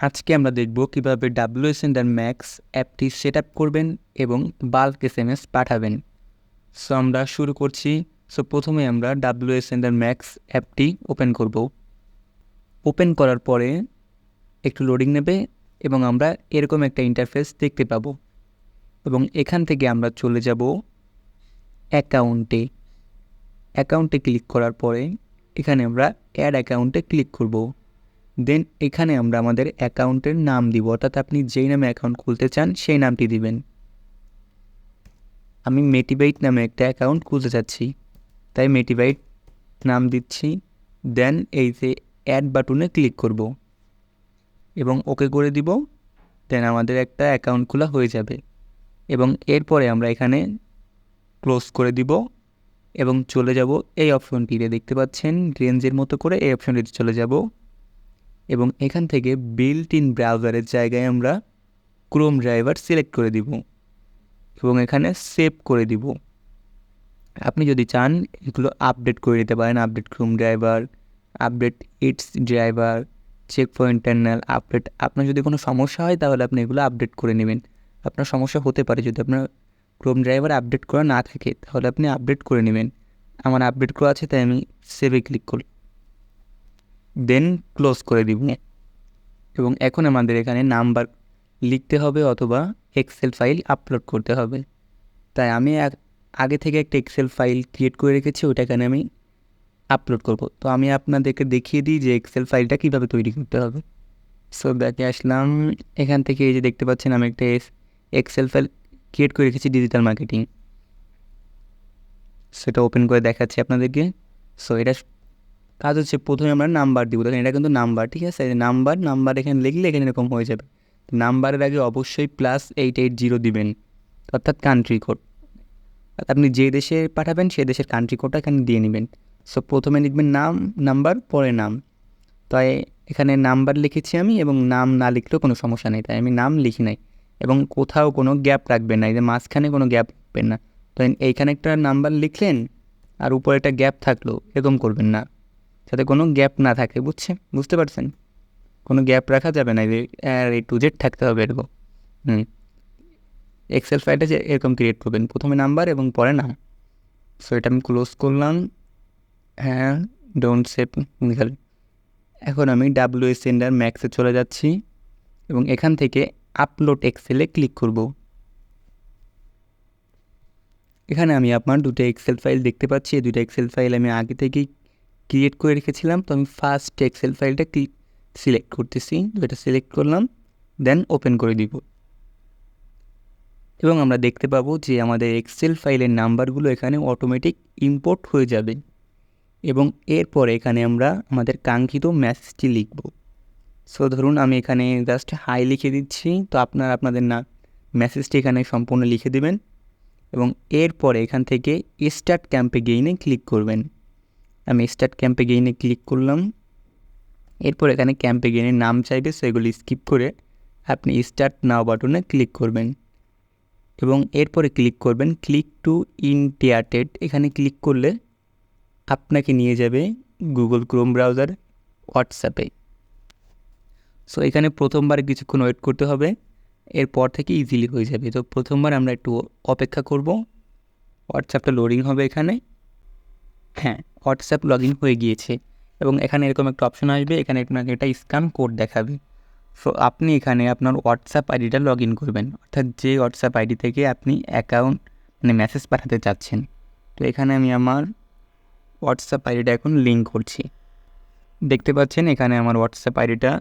আজকে আমরা দেখব কিভাবে ডাব্লিউ সেন্ডার ম্যাক্স অ্যাপটি সেট আপ করবেন এবং বাল্ক এসএমএস পাঠাবেন। সো আমরা শুরু করছি। সো প্রথমে আমরা ডাব্লিউ সেন্ডার ম্যাক্স অ্যাপটি ওপেন করব। ওপেন করার পরে একটু লোডিং নেবে এবং আমরা এরকম একটা ইন্টারফেস দেখতে পাবো এবং এখান থেকে আমরা চলে যাব অ্যাকাউন্টে ক্লিক করার পরে এখানে আমরা অ্যাড অ্যাকাউন্টে ক্লিক করব। দেন এখানে আমরা আমাদের অ্যাকাউন্টের নাম দিব, অর্থাৎ আপনি যেই নামে অ্যাকাউন্ট খুলতে চান সেই নামটি দিবেন। আমি মেটিবাইট নামে একটা অ্যাকাউন্ট খুলতে চাচ্ছি, তাই মেটিবাইট নাম দিচ্ছি। দেন এই যে অ্যাড বাটনে ক্লিক করব এবং ওকে করে দিব। দেন আমাদের একটা অ্যাকাউন্ট খোলা হয়ে যাবে এবং এরপরে আমরা এখানে ক্লোজ করে দিব এবং চলে যাব এই অপশনটিতে। দেখতে পাচ্ছেন রেঞ্জের মতো করে এই অপশনটিতে চলে যাব এবং এখান থেকে বিল্ট ইন ব্রাউজারের জায়গায় আমরা ক্রোম ড্রাইভার সিলেক্ট করে দিব এবং এখানে সেভ করে দিব। আপনি যদি চান এগুলো আপডেট করে দিতে পারেন, update Chrome driver, update its driver, check for internal update. আপনার যদি কোনো সমস্যা হয় তাহলে আপনি এগুলো আপডেট করে নেবেন। আপনার সমস্যা হতে পারে যদি আপনার ক্রোম ড্রাইভার আপডেট করা না থাকে, তাহলে আপনি আপডেট করে নেবেন। আমার আপডেট করা আছে তাই আমি সেভে ক্লিক করি, দেন ক্লোজ করে দিব। এবং এখন আমাদের এখানে নাম্বার লিখতে হবে অথবা এক্সেল ফাইল আপলোড করতে হবে। তাই আমি আগে থেকে একটা এক্সেল ফাইল ক্রিয়েট করে রেখেছি, ওটা এখানে আমি আপলোড করব। তো আমি আপনাদেরকে দেখিয়ে দিই যে এক্সেল ফাইলটা কীভাবে তৈরি করতে হবে। সো ব্যাকে আসলাম, এখান থেকে এই যে দেখতে পাচ্ছেন আমি একটা এক্সেল ফাইল ক্রিয়েট করে রেখেছি ডিজিটাল মার্কেটিং। সেটা ওপেন করে দেখাচ্ছি আপনাদেরকে। সো এটা কাজ হচ্ছে প্রথমে আমরা নাম্বার দিব, দেখেন এটা কিন্তু নাম্বার, ঠিক আছে। নাম্বার এখানে লিখলে এখানে এরকম হয়ে যাবে। নাম্বারের আগে অবশ্যই +880 দিবেন, অর্থাৎ কান্ট্রি কোড। আপনি যে দেশে পাঠাবেন সেই দেশের কান্ট্রি কোডটা এখানে দিয়ে নেবেন। সো প্রথমে লিখবেন নাম্বার, পরে নাম। তাই এখানে নাম্বার লিখেছি আমি, এবং নাম না লিখলেও কোনো সমস্যা নেই, তাই আমি নাম লিখি নাই। এবং কোথাও কোনো গ্যাপ রাখবেন না, এই যে মাঝখানে কোনো গ্যাপ রাখবেন না। তো এইখানে একটা নাম্বার লিখলেন আর উপরে একটা গ্যাপ থাকলো, এরকম করবেন না, যাতে কোনো গ্যাপ না থাকে। বুঝতে পারছেন? কোনো গ্যাপ রাখা যাবে না, এই টু জেড থাকতে হবে এরকম। এক্সেল ফাইলটা যে এরকম ক্রিয়েট করবেন, প্রথমে নাম্বার এবং পরে নাম। সো এটা আমি ক্লোজ করলাম। হ্যাঁ, ডোন্ট সেভ নিকাল। এখন আমি ডাব্লিউ সেন্ডার ম্যাক্সে চলে যাচ্ছি এবং এখান থেকে আপলোড এক্সেলে ক্লিক করব। এখানে আমি আপনার দুটো এক্সেল ফাইল দেখতে পাচ্ছি। এই দুটো এক্সেল ফাইল আমি আগে থেকেই ক্রিয়েট করে রেখেছিলাম। তো আমি ফার্স্ট এক্সেল ফাইলটা সিলেক্ট করতেছি, এটা সিলেক্ট করলাম, দেন ওপেন করে দিব এবং আমরা দেখতে পাবো যে আমাদের এক্সেল ফাইলের নাম্বারগুলো এখানে অটোমেটিক ইম্পোর্ট হয়ে যাবে। এবং এরপরে এখানে আমরা আমাদের কাঙ্ক্ষিত মেসেজটি লিখব। সো ধরুন আমি এখানে জাস্ট হাই লিখে দিচ্ছি, তো আপনাদের মেসেজটি এখানে সম্পূর্ণ লিখে দেবেন এবং এরপরে এখান থেকে স্টার্ট ক্যাম্পে গেইনে ক্লিক করবেন। আমি স্টার্ট ক্যাম্পে গেইনে ক্লিক করলাম। এরপর এখানে ক্যাম্পে গেইনের নাম চাইবে, সেগুলি স্কিপ করে আপনি স্টার্ট নাও বাটনে ক্লিক করবেন এবং এরপরে ক্লিক করবেন ক্লিক টু ইনটিয়াটেড। এখানে ক্লিক করলে আপনাকে নিয়ে যাবে গুগল ক্রোম ব্রাউজার হোয়াটসঅ্যাপে। সো এখানে প্রথমবার কিছুক্ষণ ওয়েট করতে হবে, এরপর থেকে ইজিলি হয়ে যাবে। তো প্রথমবার আমরা একটু অপেক্ষা করব, হোয়াটসঅ্যাপটা লোডিং হবে এখানে। হ্যাঁ, হোয়াটসঅ্যাপ লগ ইন হয়ে গিয়েছে এবং এখানে এরকম একটা অপশন আসবে, এখানে আপনাকে একটা স্ক্যান কোড দেখাবে। সো আপনি এখানে আপনার হোয়াটসঅ্যাপ আইডিটা লগ ইন করবেন, অর্থাৎ যে হোয়াটসঅ্যাপ আইডি থেকে আপনি মেসেজ পাঠাতে চাচ্ছেন। তো এখানে আমি আমার হোয়াটসঅ্যাপ আইডিটা এখন লিঙ্ক করছি। দেখতে পাচ্ছেন এখানে আমার হোয়াটসঅ্যাপ আইডিটা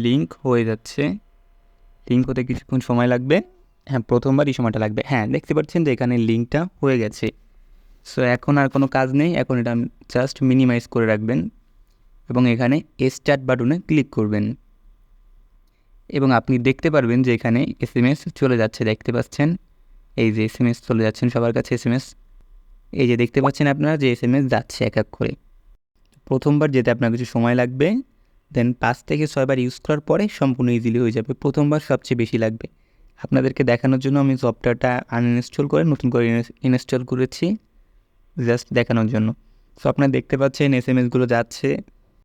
লিঙ্ক হয়ে যাচ্ছে। লিঙ্ক হতে কিছুক্ষণ সময় লাগবে। হ্যাঁ, প্রথমবারই সময়টা লাগবে। হ্যাঁ, দেখতে পাচ্ছেন যে এখানে লিঙ্কটা হয়ে গেছে। সো এখন আর কোনো কাজ নেই, এখন এটা জাস্ট মিনিমাইজ করে রাখবেন এবং এখানে স্টার্ট বাটনে ক্লিক করবেন এবং আপনি দেখতে পারবেন যে এখানে SMS চলে যাচ্ছে। দেখতে পাচ্ছেন এই যে SMS চলে যাচ্ছেন সবার কাছে SMS। এই যে দেখতে পাচ্ছেন আপনারা যে SMS যাচ্ছে এক এক করে। প্রথমবার যেতে আপনার কিছু সময় লাগবে, দেন 5 থেকে 6 বার ইউজ করার পরে সম্পূর্ণ ইজিলি হয়ে যাবে। প্রথমবার সবচেয়ে বেশি লাগবে। আপনাদেরকে দেখানোর জন্য আমি সফটওয়্যারটা আনইনস্টল করে নতুন করে ইনস্টল করেছি, জাস্ট দেখানোর জন্য। সো আপনারা দেখতে পাচ্ছেন SMSগুলো যাচ্ছে